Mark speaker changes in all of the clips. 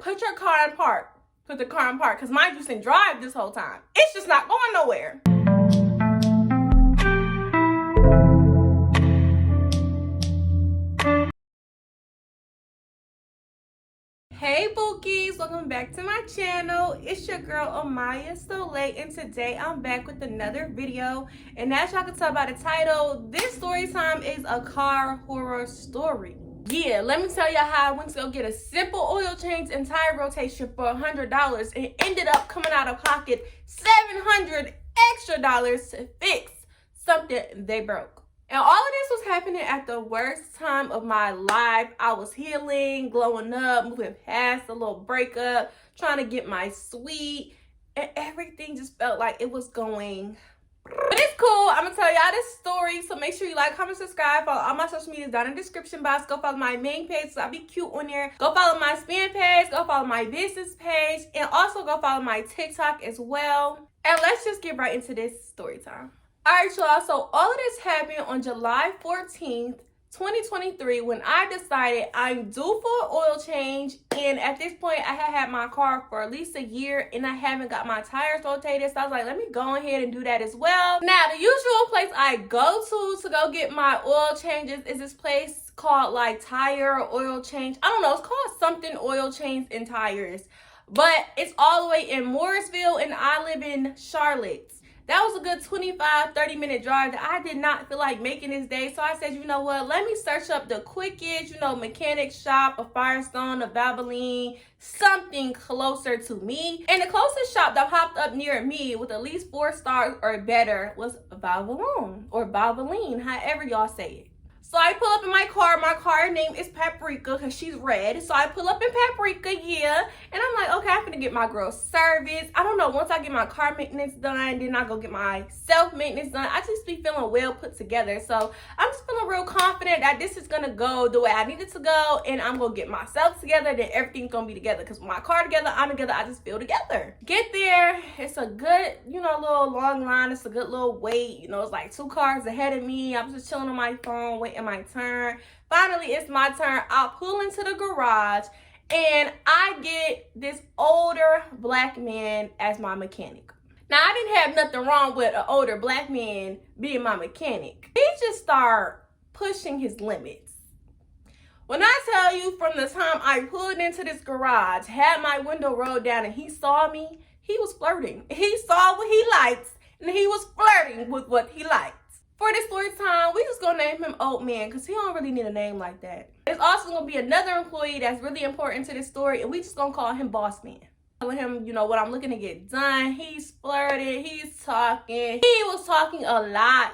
Speaker 1: put your car in park. Put the car in park. Because mind you, can drive this whole time. It's just not going nowhere. Hey Bookies, welcome back to my channel. It's your girl Amaya Soleil, and today I'm back with another video. And as y'all can tell by the title, this story time is a car horror story. Yeah, let me tell y'all how I went to go get a simple oil change and tire rotation for $100 and ended up coming out of pocket $700 extra to fix something they broke. And all of this was happening at the worst time of my life. I was healing, glowing up, moving past a little breakup, trying to get my sweet, and everything just felt like it was going. But it's cool. I'm going to tell y'all this story, so make sure you like, comment, subscribe, follow all my social medias down in the description box. Go follow my main page, so I'll be cute on there. Go follow my spin page, go follow my business page, and also go follow my TikTok as well. And let's just get right into this story time. Alright y'all, so all of this happened on July 14th, 2023 when I decided I'm due for an oil change, and at this point I had my car for at least a year and I haven't got my tires rotated, so I was like, let me go ahead and do that as well. Now the usual place I go to go get my oil changes is this place called like Tire or Oil Change. I don't know, it's called something Oil Change and Tires, but it's all the way in Morrisville and I live in Charlotte. That was a good 25-30 minute drive that I did not feel like making this day. So I said, you know what? Let me search up the quickest, mechanic shop, a Firestone, a Valvoline, something closer to me. And the closest shop that popped up near me with at least 4 stars or better was Valvoline or Valvoline, however y'all say it. So I pull up in my car. My car name is Paprika because she's red. So I pull up in Paprika, yeah. And I'm like, okay, I'm gonna get my girl service. I don't know, once I get my car maintenance done, then I go get my self-maintenance done. I just be feeling well put together. So I'm just feeling real confident that this is gonna go the way I need it to go. And I'm gonna get myself together, then everything's gonna be together. Because with my car together, I'm together, I just feel together. Get there, it's a good, little long line. It's a good little wait. It's like 2 cars ahead of me. I'm just chilling on my phone, waiting my turn. Finally, it's my turn. I'll pull into the garage and I get this older black man as my mechanic. Now, I didn't have nothing wrong with an older black man being my mechanic. He just started pushing his limits. When I tell you, from the time I pulled into this garage, had my window rolled down and he saw me, he was flirting. He saw what he likes and he was flirting with what he liked. For this story time, we just gonna name him Old Man because he don't really need a name like that. There's also gonna be another employee that's really important to this story, and we just gonna call him Boss Man. Telling him, what I'm looking to get done. He's flirting, he's talking. He was talking a lot.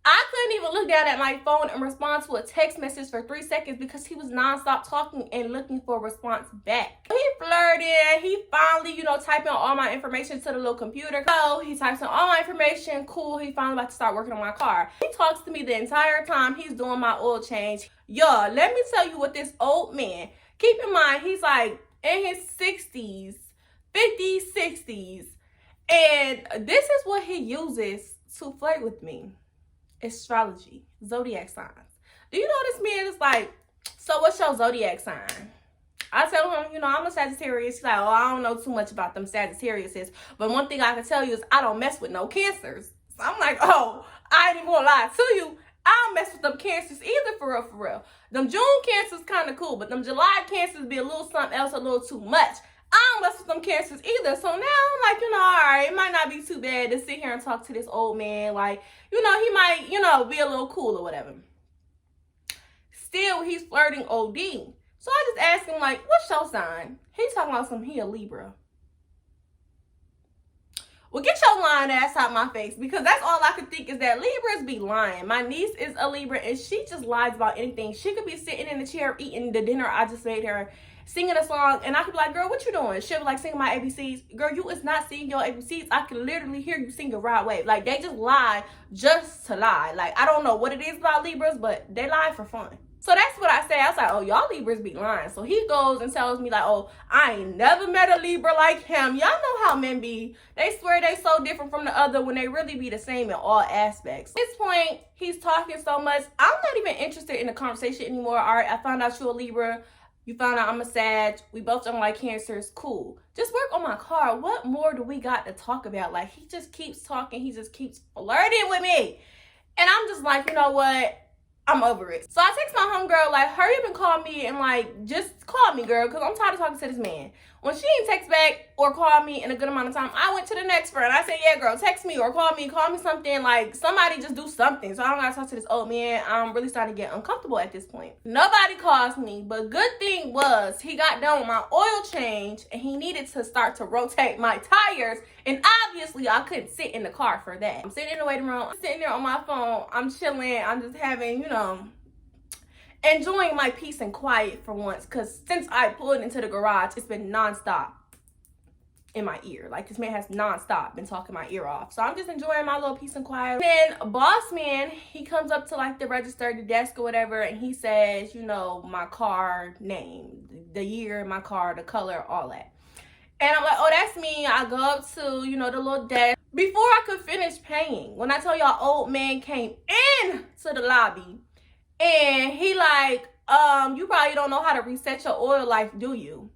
Speaker 1: I couldn't even look down at my phone and respond to a text message for 3 seconds because he was nonstop talking and looking for a response back. He flirted. He finally, typing all my information to the little computer. So he types in all my information. Cool. He finally about to start working on my car. He talks to me the entire time he's doing my oil change. Y'all, let me tell you what this old man, keep in mind, he's like in his 60s, 50s, 60s. And this is what he uses to flirt with me. Astrology, zodiac signs. Do you know this man is like, so what's your zodiac sign? I tell him, I'm a Sagittarius. He's like, oh, I don't know too much about them Sagittariuses, but one thing I can tell you is I don't mess with no Cancers. So I'm like, oh, I ain't even gonna lie to you. I don't mess with them Cancers either, for real, for real. Them June Cancers kind of cool, but them July Cancers be a little something else, a little too much. I don't mess with them Cancers either. So now I'm like, all right, it might not be too bad to sit here and talk to this old man. Like, he might, be a little cool or whatever. Still, he's flirting OD. So I just asked him, like, what's your sign? He's talking about he a Libra. Well, get your lying ass out my face, because that's all I could think is that Libras be lying. My niece is a Libra and she just lies about anything. She could be sitting in the chair eating the dinner I just made her, singing a song, and I could be like, girl, what you doing? She'll be like, singing my ABCs. Girl, you is not singing your ABCs. I can literally hear you sing the right way. Like, they just lie just to lie. Like, I don't know what it is about Libras, but they lie for fun. So that's what I say. I was like, oh, y'all Libras be lying. So he goes and tells me like, oh, I ain't never met a Libra like him. Y'all know how men be. They swear they so different from the other when they really be the same in all aspects. At this point, he's talking so much. I'm not even interested in the conversation anymore. All right, I found out you're a Libra. You found out I'm a Sag. We both don't like cancers. Cool. Just work on my car. What more do we got to talk about? Like, he just keeps talking. He just keeps flirting with me. And I'm just like, you know what? I'm over it. So I text my homegirl, like, hurry up and call me and, like, just call me, girl, because I'm tired of talking to this man. When she didn't text back or call me in a good amount of time, I went to the next friend. I said, yeah, girl, text me or call me something. Like, somebody just do something. So I don't got to talk to this old man. I'm really starting to get uncomfortable at this point. Nobody calls me, but good thing was he got done with my oil change and he needed to start to rotate my tires. And obviously, I couldn't sit in the car for that. I'm sitting in the waiting room. I'm sitting there on my phone. I'm chilling. I'm just having, you know, enjoying my peace and quiet for once, because since I pulled into the garage, it's been nonstop in my ear. Like, this man has nonstop been talking my ear off. So I'm just enjoying my little peace and quiet. Then boss man, he comes up to like the register, the desk or whatever, and he says, you know, my car name, the year, my car, the color, all that. And I'm like, oh, that's me. I go up to, you know, the little desk. Before I could finish paying, when I tell y'all, old man came in to the lobby. And he like, you probably don't know how to reset your oil life, do you?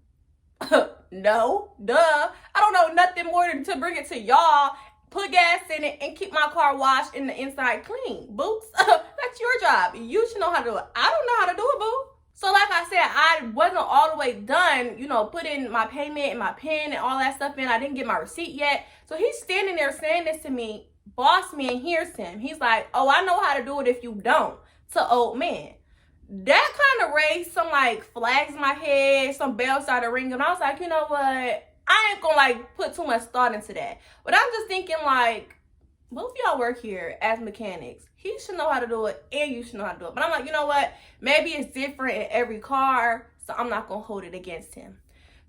Speaker 1: No, duh. I don't know nothing more than to bring it to y'all, put gas in it, and keep my car washed and the inside clean. Boots, that's your job. You should know how to do it. I don't know how to do it, boo. So like I said, I wasn't all the way done, you know, putting my payment and my PIN and all that stuff in. I didn't get my receipt yet. So he's standing there saying this to me. Boss man hears him. He's like, oh, I know how to do it if you don't. To old man. That kind of raised some like flags in my head. Some bells started ringing. I was like, you know what? I ain't gonna like put too much thought into that. But I'm just thinking like, both of y'all work here as mechanics. He should know how to do it and you should know how to do it. But I'm like, you know what? Maybe it's different in every car. So I'm not gonna hold it against him.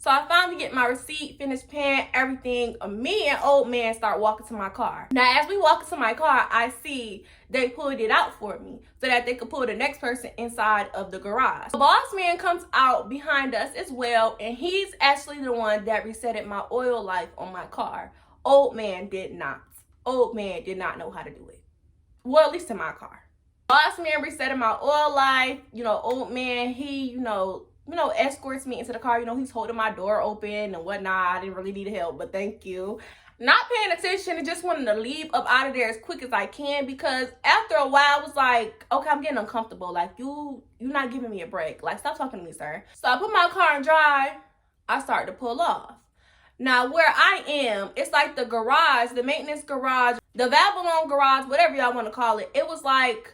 Speaker 1: So I finally get my receipt, finished paying everything. Me and old man start walking to my car. Now, as we walk to my car, I see they pulled it out for me so that they could pull the next person inside of the garage. The boss man comes out behind us as well, and he's actually the one that resetted my oil life on my car. Old man did not. Old man did not know how to do it. Well, at least in my car. Boss man resetted my oil life. You know, old man, he, you know, escorts me into the car. You know, he's holding my door open and whatnot. I didn't really need help, but thank you. Not paying attention and just wanting to leave up out of there as quick as I can, because after a while I was like, okay, I'm getting uncomfortable. Like, you're not giving me a break. Like, stop talking to me, sir. So I put my car in drive. I started to pull off. Now, where I am, it's like the garage, the maintenance garage, the Babylon garage, whatever y'all want to call it. It was like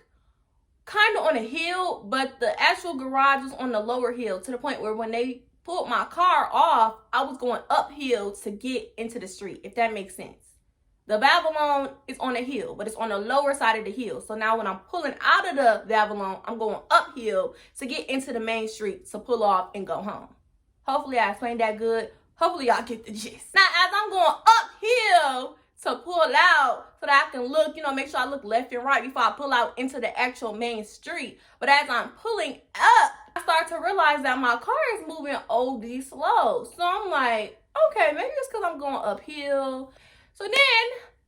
Speaker 1: kind of on a hill, but the actual garage was on the lower hill, to the point where when they pulled my car off, I was going uphill to get into the street, if that makes sense. The Babylon is on a hill, but it's on the lower side of the hill. So now when I'm pulling out of the Babylon, I'm going uphill to get into the main street to pull off and go home. Hopefully I explained that good. Hopefully y'all get the gist. Now, as I'm going uphill to pull out so that I can look, you know, make sure I look left and right before I pull out into the actual main street. But as I'm pulling up, I start to realize that my car is moving OD slow. So I'm like, okay, maybe it's because I'm going uphill. So then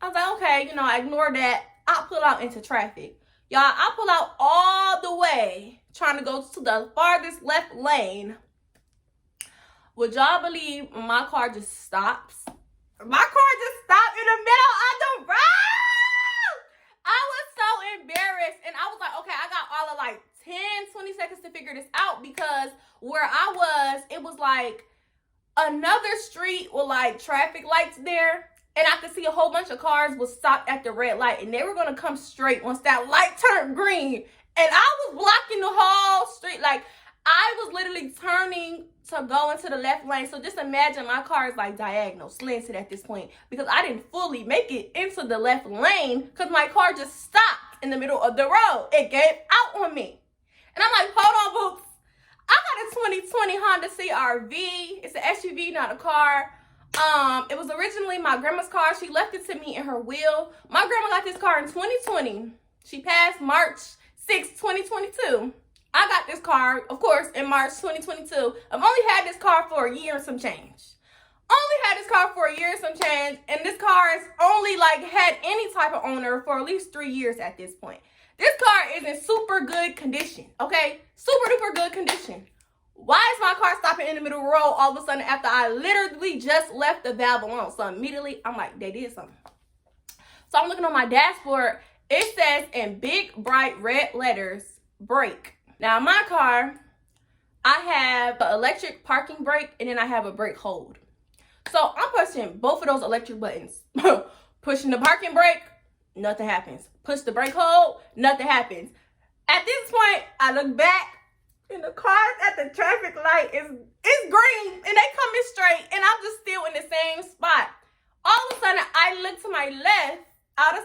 Speaker 1: I was like, okay, you know, I ignore that. I pull out into traffic. Y'all, I pull out all the way trying to go to the farthest left lane. Would y'all believe my car just stops? My car just stopped in the middle of the road. I was so embarrassed. And I was like, okay, I got all of like 10, 20 seconds to figure this out, because where I was, it was like another street with like traffic lights there. And I could see a whole bunch of cars was stopped at the red light, and they were going to come straight once that light turned green. And I was blocking the whole street. Like, I was literally turning to go into the left lane. So just imagine my car is like diagonal, slanted at this point, because I didn't fully make it into the left lane because my car just stopped in the middle of the road. It gave out on me. And I'm like, hold on, Boots. I got a 2020 Honda CR-V. It's an SUV, not a car. It was originally my grandma's car. She left it to me in her will. My grandma got this car in 2020. She passed March 6, 2022. I got this car, of course, in March 2022. I've only had this car for a year and some change. Only had this car for a year and some change, and this car has only like had any type of owner for at least 3 years at this point. This car is in super good condition, okay? Super duper good condition. Why is my car stopping in the middle of the road all of a sudden after I literally just left the valve alone? So immediately, I'm like, they did something. So I'm looking on my dashboard. It says in big, bright red letters, brake. Now, in my car, I have an electric parking brake, and then I have a brake hold. So I'm pushing both of those electric buttons. Pushing the parking brake, nothing happens. Push the brake hold, nothing happens. At this point, I look back, and the cars at the traffic light is green, and they coming straight, and I'm just still in the same spot. All of a sudden, I look to my left, out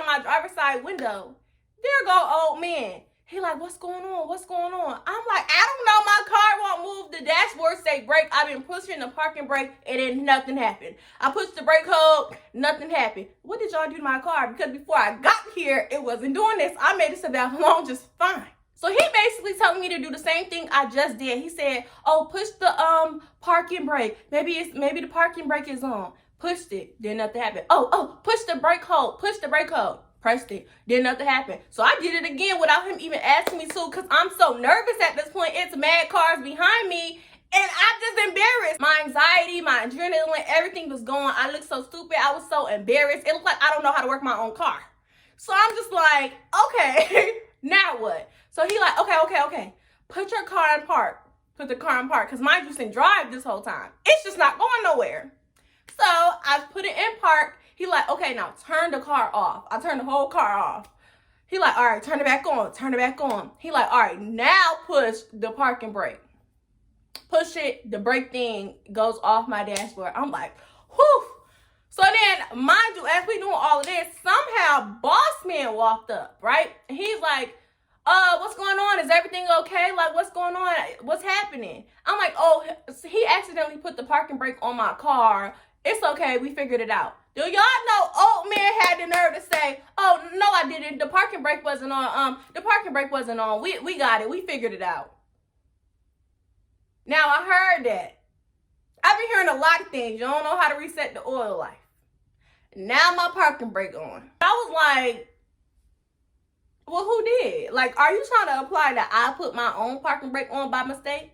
Speaker 1: of my driver's side window. There go old man. He like, what's going on? What's going on? I'm like, I don't know. My car won't move. The dashboard say brake. I've been pushing the parking brake, and then nothing happened. I pushed the brake hold, nothing happened. What did y'all do to my car? Because before I got here, it wasn't doing this. I made it to that alone just fine. So he basically told me to do the same thing I just did. He said, oh, push the parking brake. Maybe the parking brake is on. Pushed it, then nothing happened. Oh, push the brake hold. Push the brake hold. Pressed it, then nothing happened. So I did it again without him even asking me to, because I'm so nervous at this point. It's mad cars behind me, and I'm just embarrassed. My anxiety, my adrenaline, everything was going. I looked so stupid. I was so embarrassed. It looked like I don't know how to work my own car. So I'm just like, okay, now what? So he like, okay. Put your car in park. Put the car in park. Because mind you, it's in drive this whole time. It's just not going nowhere. So I put it in park. He like, okay, now turn the car off. I turned the whole car off. He like, all right, turn it back on. Turn it back on. He like, all right, now push the parking brake. Push it. The brake thing goes off my dashboard. I'm like, whew. So then, mind you, as we doing all of this, somehow boss man walked up, right? And he's like, what's going on? Is everything okay? Like, what's going on? What's happening? I'm like, oh, he accidentally put the parking brake on my car. It's okay. We figured it out. Do y'all know old man had the nerve to say, oh, no, I didn't. The parking brake wasn't on. The parking brake wasn't on. We got it. We figured it out. Now, I heard that. I've been hearing a lot of things. You don't know how to reset the oil life. Now my parking brake on. I was like, well, who did? Like, are you trying to apply that I put my own parking brake on by mistake?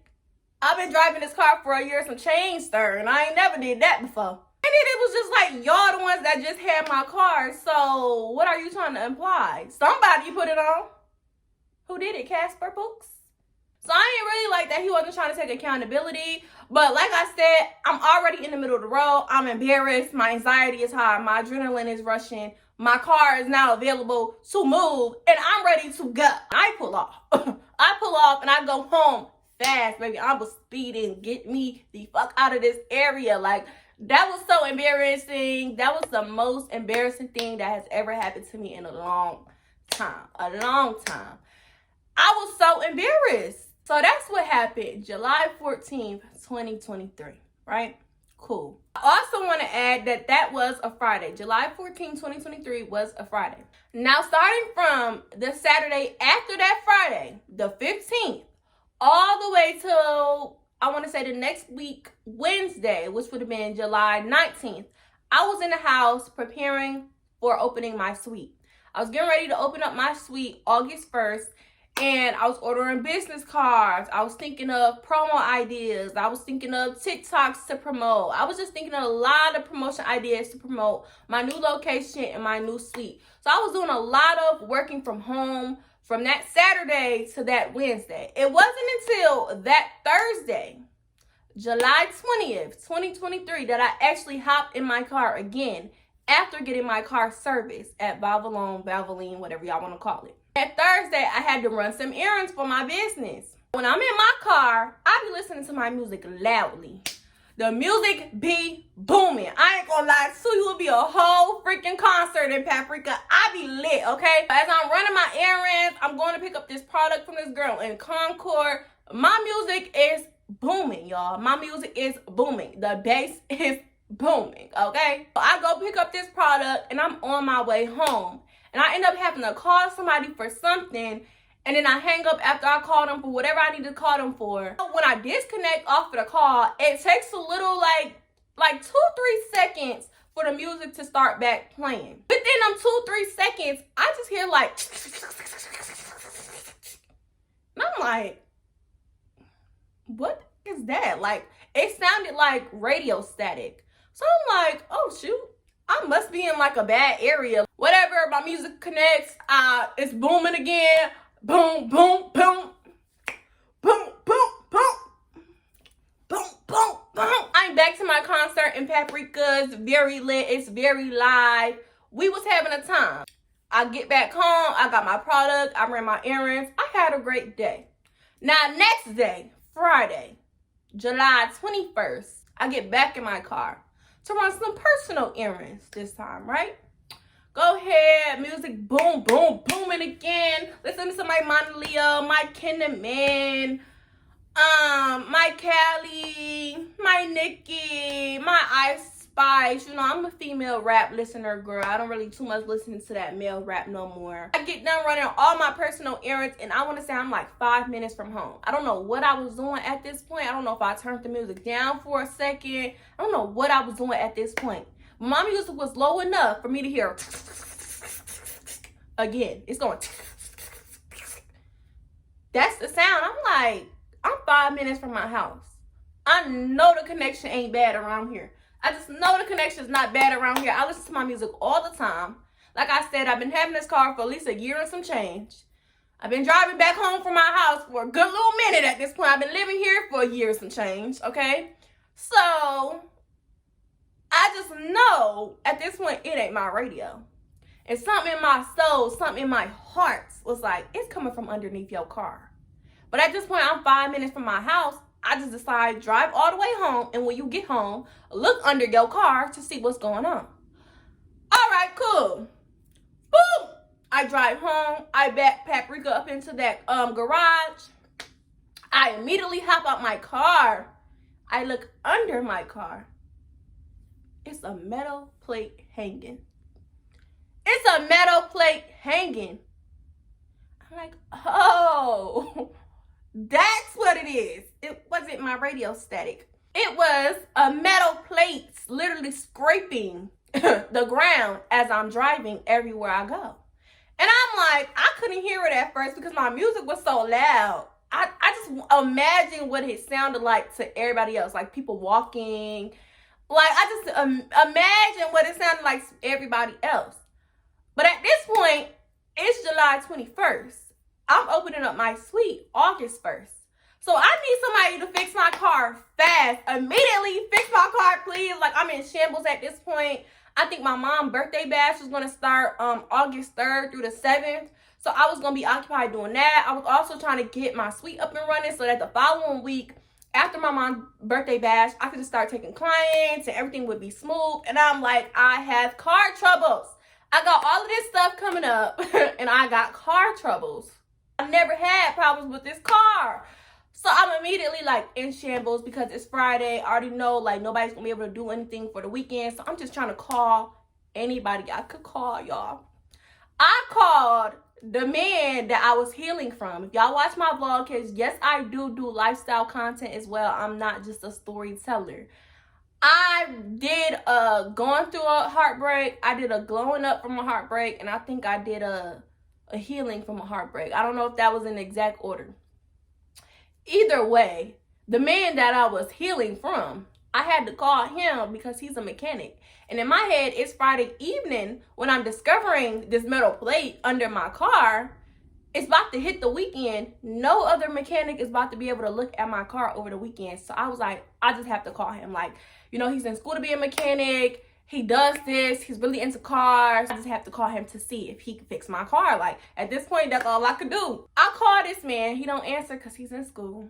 Speaker 1: I've been driving this car for a year, some chain stir, and I ain't never did that before. And then it was just like, y'all the ones that just had my car, so what are you trying to imply? Somebody put it on. Who did it, Casper Books? So I ain't really like that he wasn't trying to take accountability, but like I said, I'm already in the middle of the road. I'm embarrassed. My anxiety is high. My adrenaline is rushing. My car is now available to move, and I'm ready to go. I pull off. I pull off, and I go home fast, baby. I'm speeding. Get me the fuck out of this area. Like, that was so embarrassing. That was the most embarrassing thing that has ever happened to me in a long time. A long time. I was so embarrassed. So that's what happened July 14th, 2023, right? Cool. I also want to add that that was a Friday. July 14th, 2023 was a Friday. Now, starting from the Saturday after that Friday, the 15th, all the way till, I want to say the next week, Wednesday, which would have been July 19th, I was in the house preparing for opening my suite. I was getting ready to open up my suite August 1st. And I was ordering business cards. I was thinking of promo ideas. I was thinking of TikToks to promote. I was just thinking of a lot of promotion ideas to promote my new location and my new suite. So I was doing a lot of working from home from that Saturday to that Wednesday. It wasn't until that Thursday, July 20th, 2023, that I actually hopped in my car again after getting my car serviced at Valvoline, whatever y'all want to call it. That Thursday, I had to run some errands for my business. When I'm in my car, I be listening to my music loudly. The music be booming. I ain't gonna lie to you, it be a whole freaking concert in Paprika. I be lit, okay? As I'm running my errands, I'm going to pick up this product from this girl in Concord. My music is booming, y'all. My music is booming. The bass is booming, okay? So I go pick up this product, and I'm on my way home. And I end up having to call somebody for something, and then I hang up after I call them for whatever I need to call them for. When I disconnect off of the call, it takes a little like 2-3 seconds for the music to start back playing. Within them 2-3 seconds, I just hear like, and I'm like, what is that? Like, it sounded like radio static. So I'm like, oh shoot, I must be in like a bad area. Whatever, my music connects, it's booming again. Boom, boom, boom. Boom, boom, boom. Boom, boom, boom. I'm back to my concert in Paprika. It's very lit, it's very live. We was having a time. I get back home, I got my product, I ran my errands. I had a great day. Now, next day, Friday, July 21st, I get back in my car to run some personal errands this time, right? Go ahead, music boom, boom, booming again. Listen to my Monaleo, my Kinnaman, my Callie, my Nikki, my Ice Spice. You know, I'm a female rap listener, girl. I don't really too much listen to that male rap no more. I get done running all my personal errands, and I want to say I'm like 5 minutes from home. I don't know what I was doing at this point. I don't know if I turned the music down for a second. I don't know what I was doing at this point. My music was low enough for me to hear again. It's going. That's the sound. I'm like, I'm 5 minutes from my house. I know the connection ain't bad around here. I just know the connection is not bad around here. I listen to my music all the time. Like I said, I've been having this car for at least a year and some change. I've been driving back home from my house for a good little minute at this point. I've been living here for a year and some change, okay? So, I just know at this point it ain't my radio. And something in my soul, something in my heart was like, it's coming from underneath your car. But at this point, I'm 5 minutes from my house. I just decide drive all the way home, and when you get home, look under your car to see what's going on. All right, cool. Boom! I drive home. I back Paprika up into that garage. I immediately hop out my car. I look under my car. It's a metal plate hanging. It's a metal plate hanging. I'm like, oh, that's what it is. It wasn't my radio static. It was a metal plate literally scraping the ground as I'm driving everywhere I go. And I'm like, I couldn't hear it at first because my music was so loud. I just imagine what it sounded like to everybody else, like people walking. Like, I just imagine what it sounded like to everybody else. But at this point, it's July 21st. I'm opening up my suite August 1st. So I need somebody to fix my car fast. Immediately fix my car, please. Like, I'm in shambles at this point. I think my mom's birthday bash is going to start August 3rd through the 7th. So I was going to be occupied doing that. I was also trying to get my suite up and running so that the following week, after my mom's birthday bash, I could just start taking clients and everything would be smooth. And I'm like, I have car troubles. I got all of this stuff coming up and I got car troubles. I never had problems with this car. So I'm immediately like in shambles because it's Friday. I already know like nobody's gonna be able to do anything for the weekend. So I'm just trying to call anybody I could call, y'all. I called the man that I was healing from. If y'all watch my vlog, because yes, I do lifestyle content as well. I'm not just a storyteller. I did going through a heartbreak. I did a glowing up from a heartbreak. And I think I did a healing from a heartbreak. I don't know if that was in exact order. Either way, the man that I was healing from, I had to call him because he's a mechanic. And in my head, it's Friday evening when I'm discovering this metal plate under my car. It's about to hit the weekend. No other mechanic is about to be able to look at my car over the weekend. So I was like, I just have to call him. Like, you know, he's in school to be a mechanic. He does this. He's really into cars. I just have to call him to see if he can fix my car. Like, at this point, that's all I could do. I called this man. He don't answer because he's in school.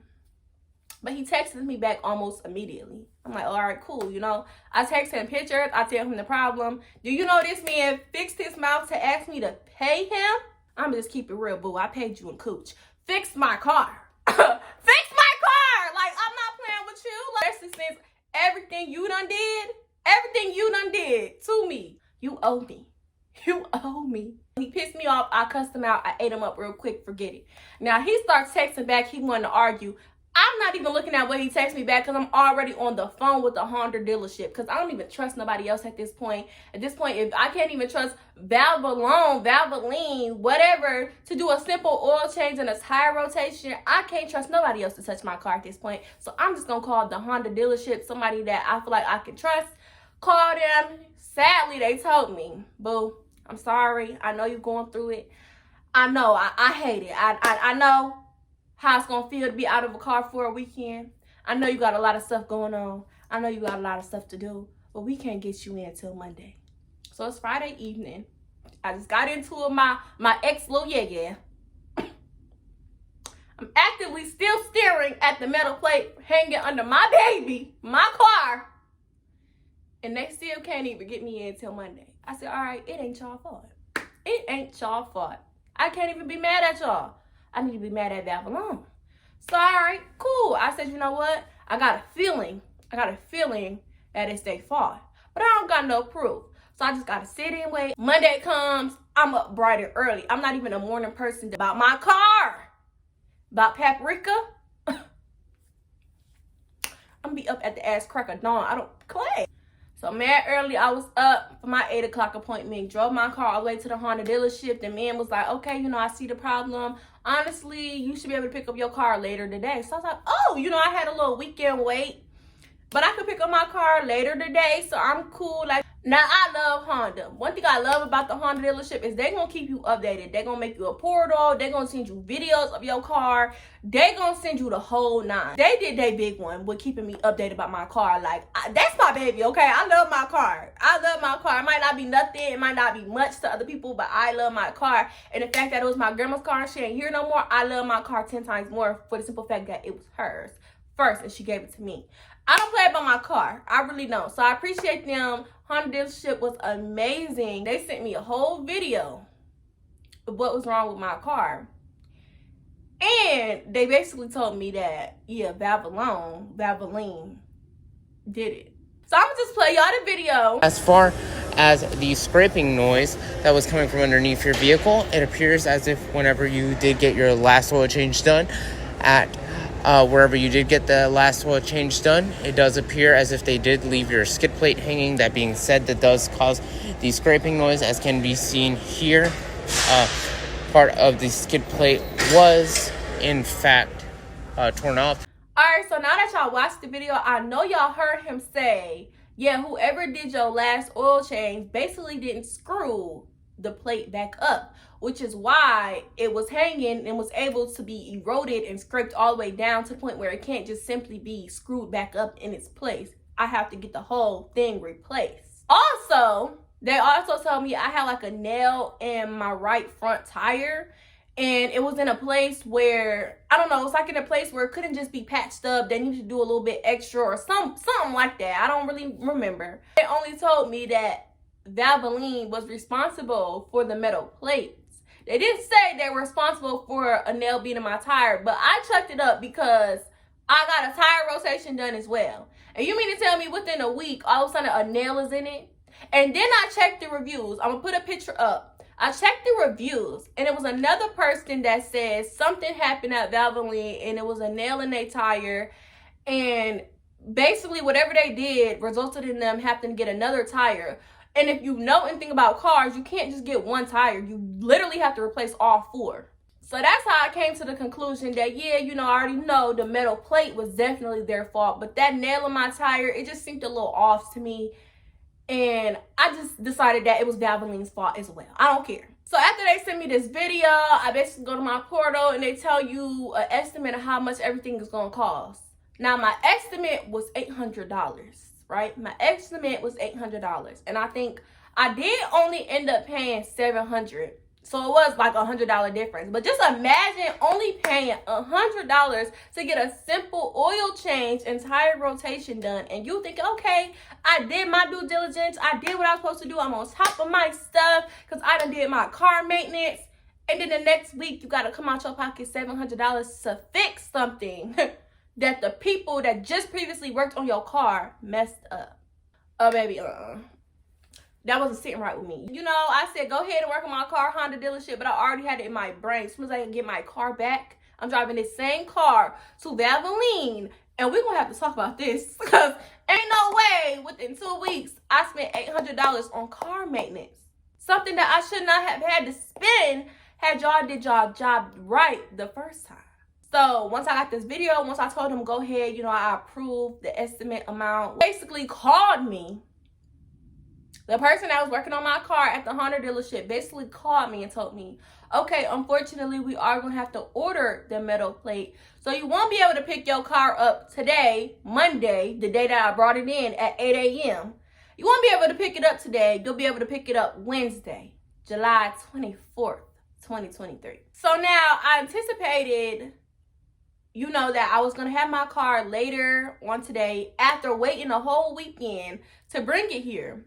Speaker 1: But he texted me back almost immediately. I'm like, all right, cool, you know. I text him pictures. I tell him the problem. Do you know this man fixed his mouth to ask me to pay him? I'm just keep it real, boo. I paid you in cooch. Fix my car. Fix my car! Like, I'm not playing with you. Like, especially since everything you done did to me, you owe me. You owe me. He pissed me off. I cussed him out. I ate him up real quick. Forget it. Now, he starts texting back. He wanted to argue. I'm not even looking at what he texts me back because I'm already on the phone with the Honda dealership because I don't even trust nobody else at this point. At this point, if I can't even trust Valvoline, whatever, to do a simple oil change and a tire rotation, I can't trust nobody else to touch my car at this point. So I'm just going to call the Honda dealership, somebody that I feel like I can trust. Call them. Sadly, they told me, boo, I'm sorry. I know you're going through it. I know. I hate it. I know how it's gonna feel to be out of a car for a weekend. I know you got a lot of stuff going on. I know you got a lot of stuff to do, but we can't get you in until Monday. So it's Friday evening. I just got into my ex little yeah. I'm actively still staring at the metal plate hanging under my baby, my car, and they still can't even get me in until Monday. I said, all right, it ain't y'all fault. It ain't y'all fault. I can't even be mad at y'all. I need to be mad at Valvoline. So, all right, cool. I said, you know what? I got a feeling that it's their fault. But I don't got no proof. So I just got to sit and wait. Monday comes, I'm up bright and early. I'm not even a morning person. About my car, about paprika, I'm going to be up at the ass crack of dawn. I don't play. So mad early, I was up for my 8 o'clock appointment, drove my car all the way to the Honda dealership. The man was like, okay, you know, I see the problem. Honestly, you should be able to pick up your car later today. So I was like, oh, you know, I had a little weekend wait, but I could pick up my car later today, so I'm cool. Like, now I love Honda. One thing I love about the Honda dealership is they're going to keep you updated. They're going to make you a portal. They're going to send you videos of your car. They're going to send you the whole nine. They did their big one with keeping me updated about my car. Like, that's my baby, okay? I love my car. I love my car. It might not be nothing. It might not be much to other people, but I love my car. And the fact that it was my grandma's car and she ain't here no more, I love my car 10 times more for the simple fact that it was hers first and she gave it to me. I don't play about my car. I really don't. So I appreciate them. Honda dealership was amazing. They sent me a whole video of what was wrong with my car. And they basically told me that, yeah, Valvoline did it. So I'm going to just play y'all the video.
Speaker 2: As far as the scraping noise that was coming from underneath your vehicle, it appears as if whenever you did get your last oil change done at wherever you did get the last oil change done, it does appear as if they did leave your skid plate hanging. That being said, that does cause the scraping noise, as can be seen here. Part of the skid plate was, in fact, torn off.
Speaker 1: All right, so now that y'all watched the video, I know y'all heard him say, yeah, whoever did your last oil change basically didn't screw the plate back up, which is why it was hanging and was able to be eroded and scraped all the way down to the point where it can't just simply be screwed back up in its place. I have to get the whole thing replaced. Also, they also told me I had like a nail in my right front tire, and it was in a place where, I don't know, it's like in a place where it couldn't just be patched up. They needed to do a little bit extra or something like that. I don't really remember. They only told me that Valvoline was responsible for the metal plates. They didn't say they were responsible for a nail being in my tire, but I chucked it up because I got a tire rotation done as well. And you mean to tell me within a week, all of a sudden a nail is in it? And then I checked the reviews. I'm going to put a picture up. I checked the reviews, and it was another person that said something happened at Valvoline, and it was a nail in their tire. And basically whatever they did resulted in them having to get another tire. And if you know anything about cars, you can't just get one tire. You literally have to replace all four. So that's how I came to the conclusion that, yeah, you know, I already know the metal plate was definitely their fault. But that nail in my tire, it just seemed a little off to me. And I just decided that it was Valvoline's fault as well. I don't care. So after they sent me this video, I basically go to my portal and they tell you an estimate of how much everything is going to cost. Now, my estimate was $800. Right? My estimate was $800. And I think I did only end up paying $700. So it was like $100 difference. But just imagine only paying $100 to get a simple oil change and tire rotation done. And you think, okay, I did my due diligence. I did what I was supposed to do. I'm on top of my stuff because I done did my car maintenance. And then the next week, you got to come out your pocket $700 to fix something that the people that just previously worked on your car messed up. Oh, baby, that wasn't sitting right with me. You know, I said, go ahead and work on my car, Honda dealership, but I already had it in my brain. As soon as I can get my car back, I'm driving this same car to Valvoline, and we're gonna have to talk about this because ain't no way within 2 weeks I spent $800 on car maintenance. Something that I should not have had to spend had y'all did y'all job right the first time. So once I got this video, once I told them go ahead, I approved the estimate amount, basically called me. The person that was working on my car at the Honda dealership basically called me and told me, okay, unfortunately, we are going to have to order the metal plate. So you won't be able to pick your car up today, Monday, the day that I brought it in at 8 a.m. You won't be able to pick it up today. You'll be able to pick it up Wednesday, July 24th, 2023. So now I anticipated, that I was going to have my car later on today after waiting a whole weekend to bring it here.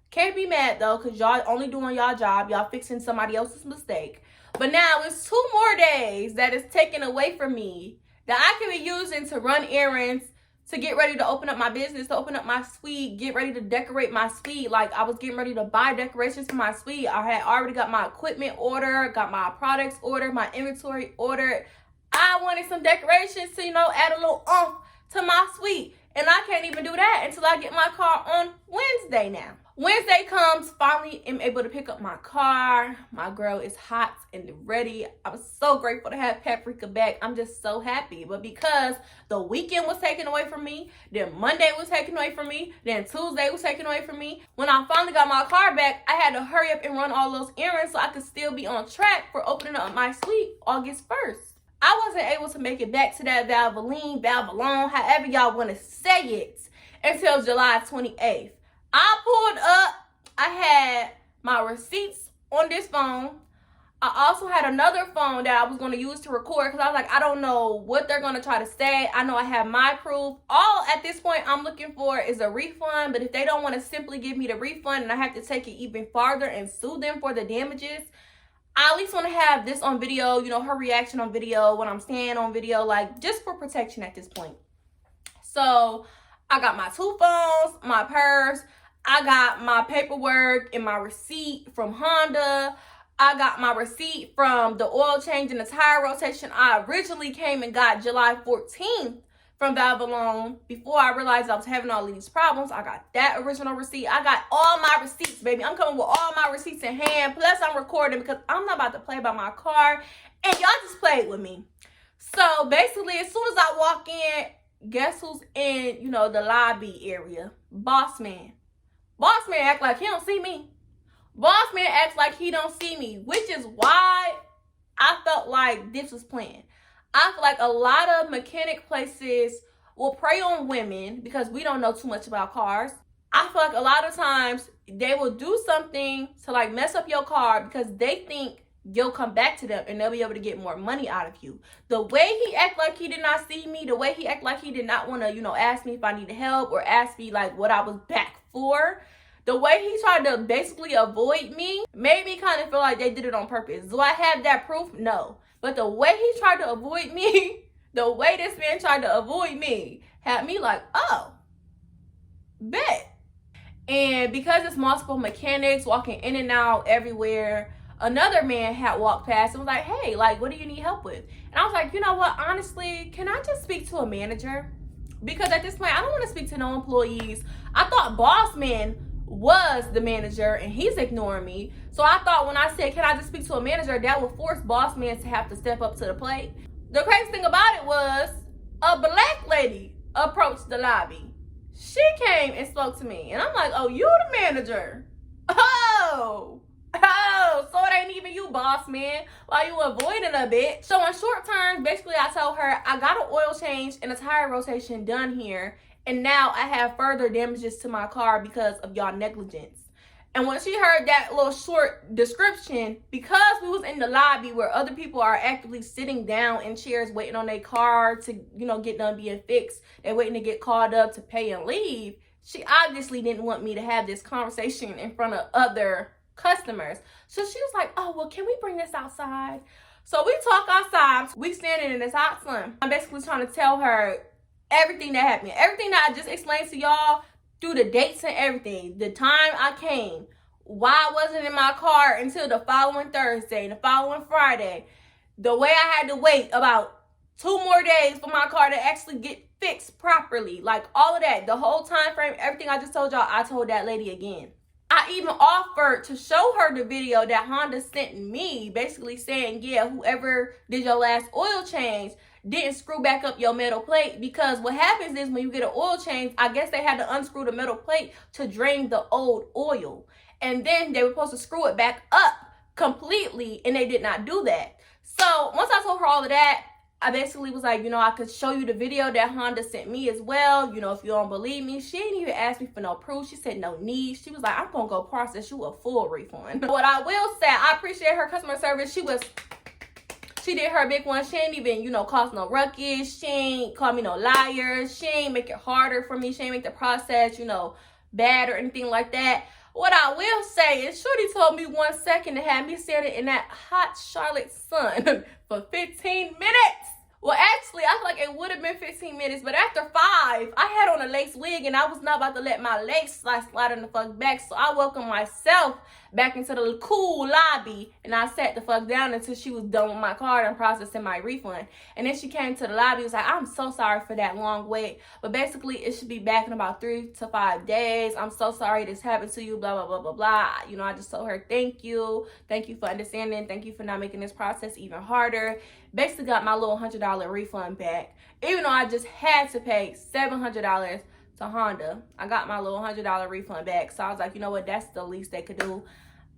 Speaker 1: Can't be mad though, because y'all only doing y'all job. Y'all fixing somebody else's mistake. But now it's 2 more days that is taken away from me that I can be using to run errands, to get ready to open up my business, to open up my suite, get ready to decorate my suite. Like, I was getting ready to buy decorations for my suite. I had already got my equipment ordered, got my products ordered, my inventory ordered. I wanted some decorations to, add a little oomph to my suite. And I can't even do that until I get my car on Wednesday now. Wednesday comes, finally am able to pick up my car. My girl is hot and ready. I was so grateful to have Paprika back. I'm just so happy. But because the weekend was taken away from me, then Monday was taken away from me, then Tuesday was taken away from me, when I finally got my car back, I had to hurry up and run all those errands so I could still be on track for opening up my suite August 1st. I wasn't able to make it back to that Valvoline, however y'all want to say it, until July 28th. I pulled up, I had my receipts on this phone. I also had another phone that I was going to use to record because I was like, I don't know what they're going to try to say. I know I have my proof. All at this point I'm looking for is a refund, but if they don't want to simply give me the refund and I have to take it even farther and sue them for the damages, I at least want to have this on video, her reaction on video, what I'm saying on video, like just for protection at this point. So I got my 2 phones, my purse, I got my paperwork and my receipt from Honda. I got my receipt from the oil change and the tire rotation I originally came and got July 14th from Valvoline. Before I realized I was having all of these problems, I got that original receipt. I got all my receipts, baby. I'm coming with all my receipts in hand. Plus, I'm recording because I'm not about to play by my car. And y'all just played with me. So, basically, as soon as I walk in, guess who's in, the lobby area? Boss man. Boss man act like he don't see me. Boss man acts like he don't see me, which is why I felt like this was planned. I feel like a lot of mechanic places will prey on women because we don't know too much about cars. I feel like a lot of times they will do something to like mess up your car because they think you'll come back to them and they'll be able to get more money out of you. The way he act like he did not see me, the way he act like he did not want to, ask me if I needed help or ask me like what I was back for, the way he tried to basically avoid me made me kind of feel like they did it on purpose. Do I have that proof? No. But the way he tried to avoid me, the way this man tried to avoid me had me like, oh, bet. And because it's multiple mechanics walking in and out everywhere, another man had walked past and was like, hey, like, what do you need help with? And I was like, you know what? Honestly, can I just speak to a manager? Because at this point, I don't want to speak to no employees. I thought boss man was the manager and he's ignoring me. So I thought when I said, can I just speak to a manager, that would force boss man to have to step up to the plate. The crazy thing about it was a black lady approached the lobby. She came and spoke to me. And I'm like, oh, you the manager. Oh, so it ain't even you, boss man. Why you avoiding a bit? So in short terms, basically I told her I got an oil change and a tire rotation done here. And now I have further damages to my car because of y'all negligence. And when she heard that little short description, because we was in the lobby where other people are actively sitting down in chairs waiting on their car to, get done being fixed, they're waiting to get called up to pay and leave, she obviously didn't want me to have this conversation in front of other customers. So she was like, oh, well, can we bring this outside? So we talk outside. We standing in this hot sun. I'm basically trying to tell her everything that happened, everything that I just explained to y'all, through the dates and everything, the time I came, why I wasn't in my car until the following Thursday, the following Friday, the way I had to wait about 2 more days for my car to actually get fixed properly. Like all of that, the whole time frame, everything I just told y'all, I told that lady again. I even offered to show her the video that Honda sent me, basically saying, yeah, whoever did your last oil change didn't screw back up your metal plate, because what happens is when you get an oil change, I guess they had to unscrew the metal plate to drain the old oil. And then they were supposed to screw it back up completely, and they did not do that. So once I told her all of that, I basically was like, you know, I could show you the video that Honda sent me as well. You know, if you don't believe me. She didn't even ask me for no proof. She said no need. She was like, I'm going to go process you a full refund. What I will say, I appreciate her customer service. She did her big one. She ain't even, you know, cause no ruckus. She ain't call me no liar. She ain't make it harder for me. She ain't make the process, you know, bad or anything like that. What I will say is Shorty told me 1 second to have me standing in that hot Charlotte sun for 15 minutes. Well, actually, I feel like it would have been 15 minutes, but after 5, I had on a lace wig, and I was not about to let my lace slide in the fuck back, so I welcomed myself back into the cool lobby, and I sat the fuck down until she was done with my card and processing my refund. And then she came to the lobby, was like, I'm so sorry for that long wait, but basically, it should be back in about 3 to 5 days. I'm so sorry this happened to you, blah, blah, blah, blah, blah. You know, I just told her, thank you for understanding, thank you for not making this process even harder. Basically got my little $100 refund back, even though I just had to pay $700 to Honda. I got my little $100 refund back, so I was like, you know what, that's the least they could do.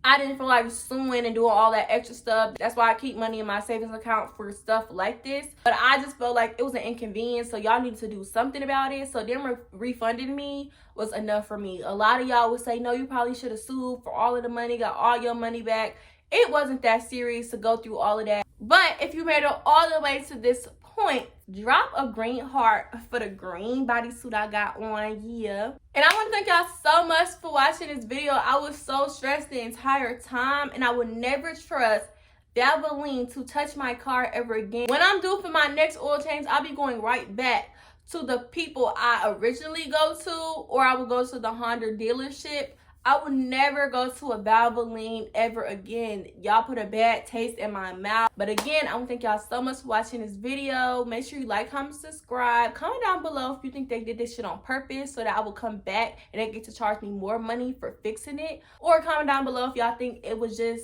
Speaker 1: I didn't feel like suing and doing all that extra stuff. That's why I keep money in my savings account for stuff like this. But I just felt like it was an inconvenience, so y'all needed to do something about it. So them refunding me was enough for me. A lot of y'all would say, no, you probably should have sued for all of the money, got all your money back. It wasn't that serious to go through all of that. But if you made it all the way to this point, drop a green heart for the green bodysuit I got on, yeah. And I want to thank y'all so much for watching this video. I was so stressed the entire time, and I would never trust Valvoline to touch my car ever again. When I'm due for my next oil change, I'll be going right back to the people I originally go to, or I will go to the Honda dealership. I will never go to a Valvoline ever again. Y'all put a bad taste in my mouth. But again, I want to thank y'all so much for watching this video. Make sure you like, comment, subscribe. Comment down below if you think they did this shit on purpose so that I will come back and they get to charge me more money for fixing it. Or comment down below if y'all think it was just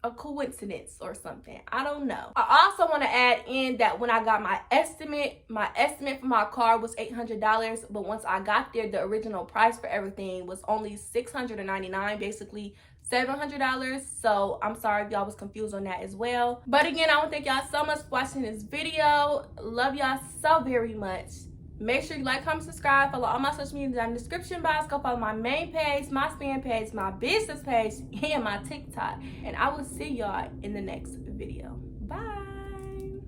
Speaker 1: a coincidence or something. I don't know. I also want to add in that when I got my estimate for my car was $800, but once I got there, the original price for everything was only $699, basically $700. So I'm sorry if y'all was confused on that as well. But again, I want to thank y'all so much for watching this video. Love y'all so very much. Make sure you like, comment, subscribe, follow all my social media down in the description box. Go follow my main page, my spam page, my business page, and my TikTok. And I will see y'all in the next video. Bye.